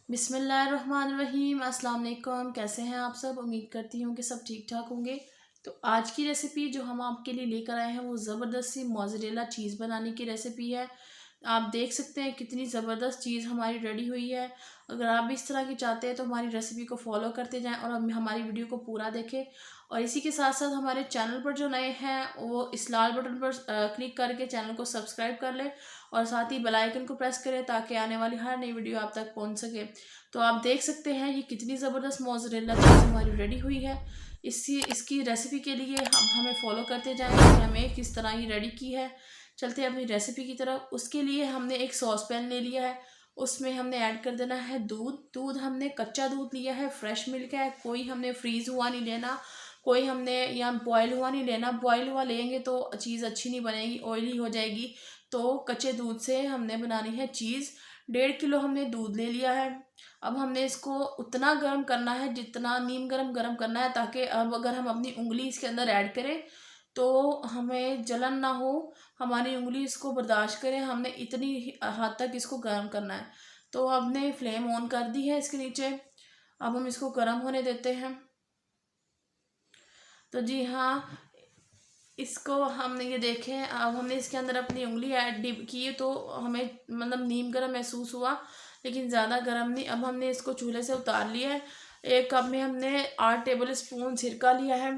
बिस्मिल्लाहिर्रहमानिर्रहीम। अस्सलाम वालेकुम। कैसे हैं आप सब? उम्मीद करती हूँ कि सब ठीक ठाक होंगे। तो आज की रेसिपी जो हम आपके लिए लेकर आए हैं वो ज़बरदस्त सी मोज़रेला चीज़ बनाने की रेसिपी है। आप देख सकते हैं कितनी ज़बरदस्त चीज़ हमारी रेडी हुई है। अगर आप भी इस तरह की चाहते हैं तो हमारी रेसिपी को फॉलो करते जाएं और हमारी वीडियो को पूरा देखें। और इसी के साथ साथ हमारे चैनल पर जो नए हैं वो इस लाल बटन पर क्लिक करके चैनल को सब्सक्राइब कर लें और साथ ही बेल आइकन को प्रेस करें ताकि आने वाली हर नई वीडियो आप तक पहुंच सके। तो आप देख सकते हैं ये कितनी ज़बरदस्त मोज़रेला चीज़ हमारी रेडी हुई है। इसकी रेसिपी के लिए हम हमें फॉलो करते जाएं कि हमें किस तरह ये रेडी की है। चलते हैं अपनी रेसिपी की तरफ। उसके लिए हमने एक सॉस पैन ले लिया है, उसमें हमने ऐड कर देना है दूध। दूध हमने कच्चा दूध लिया है, फ्रेश मिल्क है, कोई हमने फ्रीज़ हुआ नहीं लेना, कोई हमने या बॉयल हुआ नहीं लेना। बॉयल हुआ लेंगे तो चीज़ अच्छी नहीं बनेगी, ऑयली हो जाएगी। तो कच्चे दूध से हमने बनानी है चीज़। 1.5 किलो हमने दूध ले लिया है। अब हमने इसको उतना गर्म करना है जितना नीम गर्म करना है, ताकि अब अगर हम अपनी उंगली इसके अंदर ऐड करें तो हमें जलन ना हो, हमारी उंगली इसको बर्दाश्त करे। हमने इतनी हद तक इसको गर्म करना है। तो हमने फ्लेम ऑन कर दी है इसके नीचे। अब हम इसको गर्म होने देते हैं। तो जी हाँ, इसको हमने ये देखें, अब हमने इसके अंदर अपनी उंगली ऐड डिप की तो हमें मतलब नीम गर्म महसूस हुआ, लेकिन ज़्यादा गर्म नहीं। अब हमने इसको चूल्हे से उतार लिया है। एक कप में हमने 8 टेबल स्पून सिरका लिया है,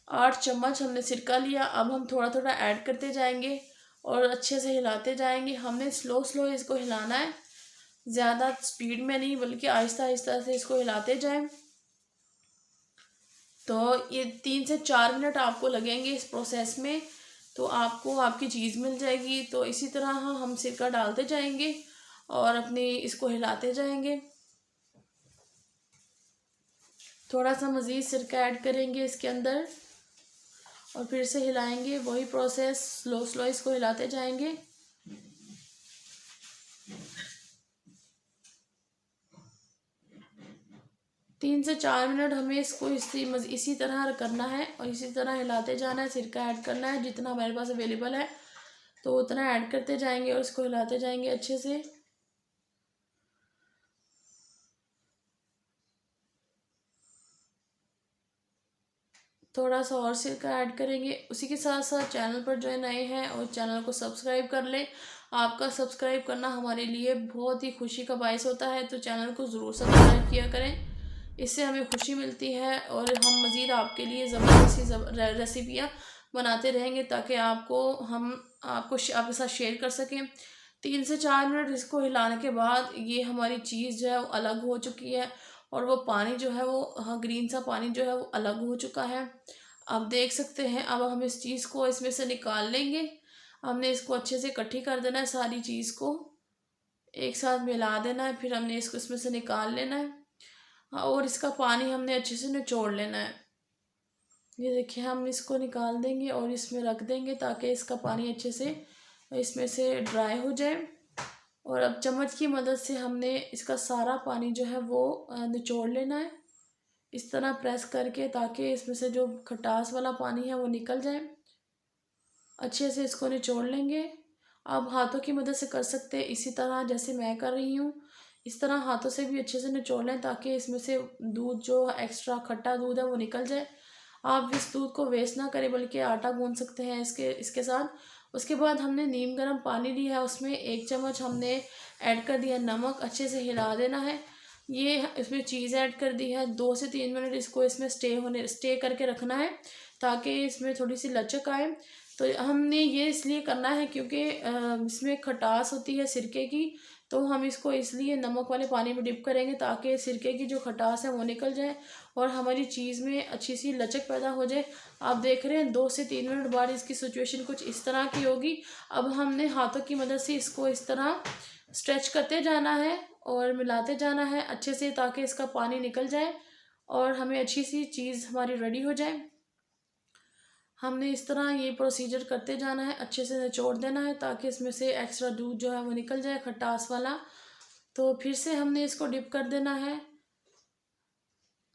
8 चम्मच हमने सिरका लिया। अब हम थोड़ा थोड़ा ऐड करते जाएंगे और अच्छे से हिलाते जाएंगे। हमने स्लो स्लो इसको हिलाना है, ज़्यादा स्पीड में नहीं बल्कि आहिस्ता आहिस्ता से इसको हिलाते जाएं। तो ये 3 से 4 मिनट आपको लगेंगे इस प्रोसेस में, तो आपको आपकी चीज़ मिल जाएगी। तो इसी तरह हम सिरका डालते जाएंगे और अपनी इसको हिलाते जाएंगे। थोड़ा सा मज़ीद सिरका ऐड करेंगे इसके अंदर और फिर से हिलाएंगे। वही प्रोसेस, स्लो स्लो इसको हिलाते जाएंगे। तीन से 4 मिनट हमें इसको इसी तरह करना है और इसी तरह हिलाते जाना है। सिरका ऐड करना है जितना हमारे पास अवेलेबल है तो उतना ऐड करते जाएंगे और इसको हिलाते जाएंगे अच्छे से। थोड़ा सा और सिरका ऐड करेंगे। उसी के साथ साथ चैनल पर जो है नए हैं और चैनल को सब्सक्राइब कर लें। आपका सब्सक्राइब करना हमारे लिए बहुत ही खुशी का बायस होता है, तो चैनल को ज़रूर सब्सक्राइब किया करें, इससे हमें खुशी मिलती है और हम मज़ीद आपके लिए ज़बरदस्त रेसिपियाँ बनाते रहेंगे ताकि आपके साथ शेयर कर सकें। 3 से 4 मिनट इसको हिलाने के बाद ये हमारी चीज़ जो है वो अलग हो चुकी है और वो पानी जो है वो, हाँ, ग्रीन सा पानी जो है वो अलग हो चुका है। आप देख सकते हैं। अब हम इस चीज़ को इसमें से निकाल लेंगे। हमने इसको अच्छे से इकट्ठी कर देना है, सारी चीज़ को एक साथ मिला देना है, फिर हमने इसको इसमें से निकाल लेना है। हाँ, और इसका पानी हमने अच्छे से निचोड़ लेना है। ये देखिए, हम इसको निकाल देंगे और इसमें रख देंगे ताकि इसका पानी अच्छे से इसमें से ड्राई हो जाए। और अब चम्मच की मदद से हमने इसका सारा पानी जो है वो निचोड़ लेना है, इस तरह प्रेस करके, ताकि इसमें से जो खटास वाला पानी है वो निकल जाए। अच्छे से इसको निचोड़ लेंगे। आप हाथों की मदद से कर सकते हैं, इसी तरह जैसे मैं कर रही हूँ। इस तरह हाथों से भी अच्छे से निचोड़ लें ताकि इसमें से दूध, जो एक्स्ट्रा खट्टा दूध है, वो निकल जाए। आप इस दूध को वेस्ट ना करें बल्कि आटा गूंद सकते हैं इसके साथ। उसके बाद हमने नीम गर्म पानी लिया है, उसमें 1 चम्मच हमने ऐड कर दिया नमक। अच्छे से हिला देना है। ये इसमें चीज़ ऐड कर दी है। 2 से 3 मिनट इसको इसमें स्टे करके रखना है ताकि इसमें थोड़ी सी लचक आए। तो हमने ये इसलिए करना है क्योंकि इसमें खटास होती है सिरके की, तो हम इसको इसलिए नमक वाले पानी में डिप करेंगे ताकि सिरके की जो खटास है वो निकल जाए और हमारी चीज़ में अच्छी सी लचक पैदा हो जाए। आप देख रहे हैं 2 से 3 मिनट बाद इसकी सिचुएशन कुछ इस तरह की होगी। अब हमने हाथों की मदद से इसको इस तरह स्ट्रेच करते जाना है और मिलाते जाना है अच्छे से ताकि इसका पानी निकल जाए और हमें अच्छी सी चीज़ हमारी रेडी हो जाए। हमने इस तरह ये प्रोसीजर करते जाना है, अच्छे से निचोड़ देना है ताकि इसमें से एक्स्ट्रा दूध जो है वो निकल जाए, खटास वाला। तो फिर से हमने इसको डिप कर देना है,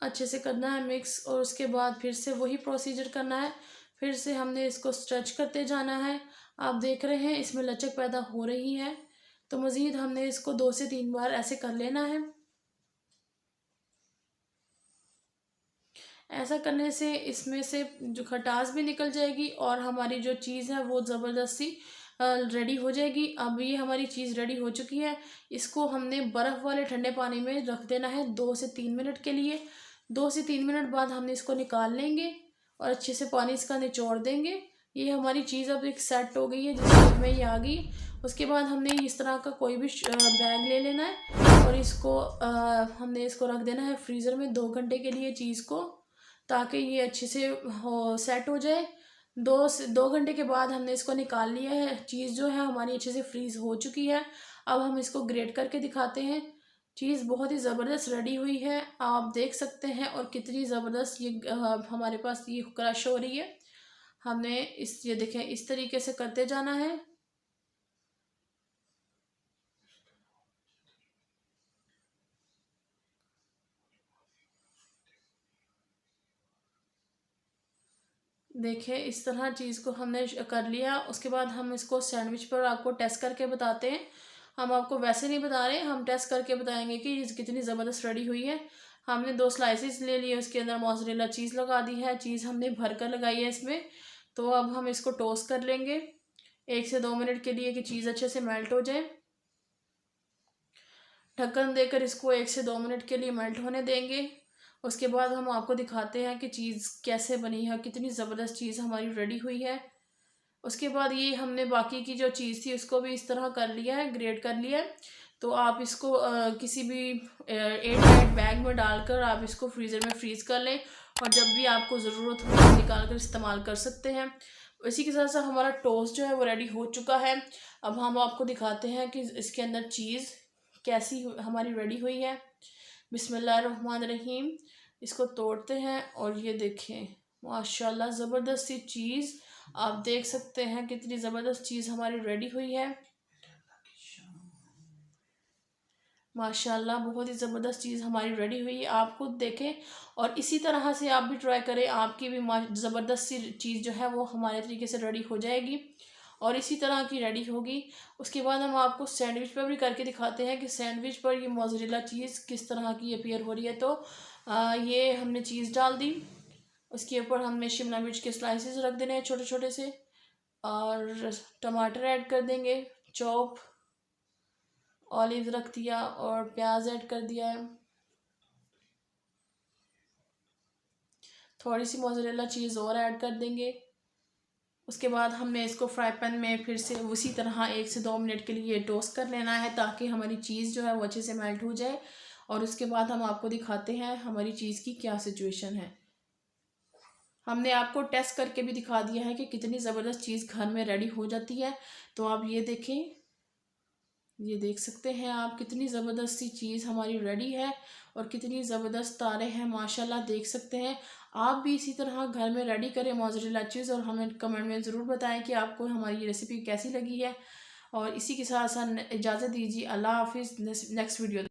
अच्छे से करना है मिक्स, और उसके बाद फिर से वही प्रोसीजर करना है। फिर से हमने इसको स्ट्रेच करते जाना है। आप देख रहे हैं इसमें लचक पैदा हो रही है। तो मज़ीद हमने इसको 2 से 3 बार ऐसे कर लेना है। ऐसा करने से इसमें से जो खटास भी निकल जाएगी और हमारी जो चीज़ है वो ज़बरदस्ती रेडी हो जाएगी। अब ये हमारी चीज़ रेडी हो चुकी है। इसको हमने बर्फ़ वाले ठंडे पानी में रख देना है 2 से 3 मिनट के लिए। 2 से 3 मिनट बाद हमने इसको निकाल लेंगे और अच्छे से पानी इसका निचोड़ देंगे। ये हमारी चीज़ अब एक सेट हो गई है, जिस शेप में ये आ गई। उसके बाद हमने इस तरह का कोई भी बैग ले लेना है और इसको हमने इसको रख देना है फ्रीज़र में 2 घंटे के लिए चीज़ को, ताकि ये अच्छे से सेट हो जाए। 2 घंटे के बाद हमने इसको निकाल लिया है। चीज़ जो है हमारी अच्छे से फ्रीज़ हो चुकी है। अब हम इसको ग्रेट करके दिखाते हैं। चीज़ बहुत ही ज़बरदस्त रेडी हुई है, आप देख सकते हैं। और कितनी ज़बरदस्त ये हमारे पास ये क्रश हो रही है। हमने ये देखें, इस तरीके से करते जाना है। देखिए इस तरह चीज़ को हमने कर लिया। उसके बाद हम इसको सैंडविच पर आपको टेस्ट करके बताते हैं। हम आपको वैसे नहीं बता रहे, हम टेस्ट करके बताएंगे कि ये कितनी ज़बरदस्त रेडी हुई है। हमने 2 स्लाइसेस ले लिए, उसके अंदर मोज़रेला चीज़ लगा दी है। चीज़ हमने भर कर लगाई है इसमें। तो अब हम इसको टोस्ट कर लेंगे 1 से 2 मिनट के लिए कि चीज़ अच्छे से मेल्ट हो जाए। ढक्कन देकर इसको 1 से 2 मिनट के लिए मेल्ट होने देंगे। उसके बाद हम आपको दिखाते हैं कि चीज़ कैसे बनी है, कितनी ज़बरदस्त चीज़ हमारी रेडी हुई है। उसके बाद ये हमने बाकी की जो चीज़ थी उसको भी इस तरह कर लिया है, ग्रेट कर लिया है। तो आप इसको किसी भी एयर टाइट बैग में डालकर आप इसको फ्रीज़र में फ्रीज़ कर लें और जब भी आपको ज़रूरत हो आप निकाल कर इस्तेमाल कर सकते हैं। इसी के साथ साथ हमारा टोस्ट जो है वो रेडी हो चुका है। अब हम आपको दिखाते हैं कि इसके अंदर चीज़ कैसी हमारी रेडी हुई है। बिस्मिल्लाहिर्रहमानिर्रहीम। इसको तोड़ते हैं और ये देखें, माशाल्लाह ज़बरदस्त सी चीज़। आप देख सकते हैं कितनी ज़बरदस्त चीज़ हमारी रेडी हुई है। माशाल्लाह बहुत ही ज़बरदस्त चीज़ हमारी रेडी हुई है। आप खुद देखें और इसी तरह से आप भी ट्राई करें। आपकी भी ज़बरदस्त सी चीज़ जो है वो हमारे तरीके से रेडी हो जाएगी और इसी तरह की रेडी होगी। उसके बाद हम आपको सैंडविच पर भी करके दिखाते हैं कि सैंडविच पर ये मोज़रेला चीज़ किस तरह की अपीयर हो रही है। तो ये हमने चीज़ डाल दी, उसके ऊपर हमने शिमला मिर्च के स्लाइसेस रख देने हैं छोटे छोटे से और टमाटर ऐड कर देंगे, चॉप ऑलिव रख दिया और प्याज ऐड कर दिया है। थोड़ी सी मोज़रेला चीज़ और ऐड कर देंगे। उसके बाद हमने इसको फ्राई पैन में फिर से उसी तरह 1 से 2 मिनट के लिए टोस्ट कर लेना है ताकि हमारी चीज़ जो है वो अच्छे से मेल्ट हो जाए। और उसके बाद हम आपको दिखाते हैं हमारी चीज़ की क्या सिचुएशन है। हमने आपको टेस्ट करके भी दिखा दिया है कि कितनी ज़बरदस्त चीज़ घर में रेडी हो जाती है। तो आप ये देखें, ये देख सकते हैं आप कितनी ज़बरदस्त सी चीज़ हमारी रेडी है और कितनी ज़बरदस्त तारे हैं माशाल्लाह, देख सकते हैं। आप भी इसी तरह घर में रेडी करें मोज़रेला चीज़ और हमें कमेंट में ज़रूर बताएं कि आपको हमारी ये रेसिपी कैसी लगी है। और इसी के साथ साथ इजाज़त दीजिए। अल्लाह हाफिज़। Next video